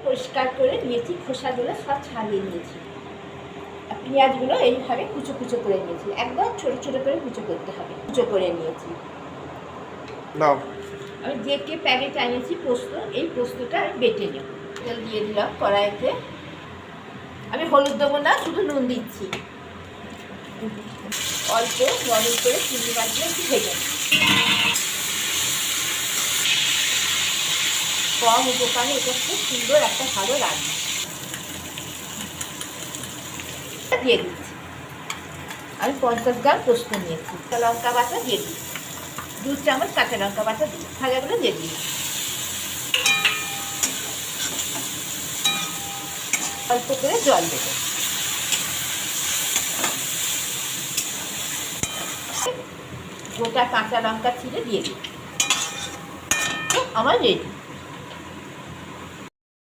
পরিষ্কার করে নিয়েছি, খোসাগুলো সব ছাড়িয়ে নিয়েছি। আর পেঁয়াজগুলো এইভাবে কুচো কুচো করে নিয়েছি, একদম ছোটো ছোটো করে কুচো করতে হবে। কুচো করে নিয়েছি। আমি যে প্যাকেট আনিয়েছি পোস্ত, এই পোস্তটা আমি বেটে নেব। তেল দিয়ে দিলাম কড়াইতে। আমি হলুদ দেবো না, শুধু নুন দিচ্ছি। অল্প গরম করে চিংড়ি মাছগুলো একটু ভেজে নেব। কম উপকারে এটা খুব সুন্দর একটা ভালো রান্না। দিয়ে দিচ্ছি। আমি 50 গ্রাম পোস্ত নিয়েছি। লঙ্কা বাটা দিয়ে দিচ্ছি, 2 চামচ কাঁচা লঙ্কা বাটা দিই, ভাজাগুলো দিয়ে দিই। অল্প করে জল দেবো। গোটা কাঁচা লঙ্কা ছিঁড়ে দিয়ে দিই। আমার রেডি।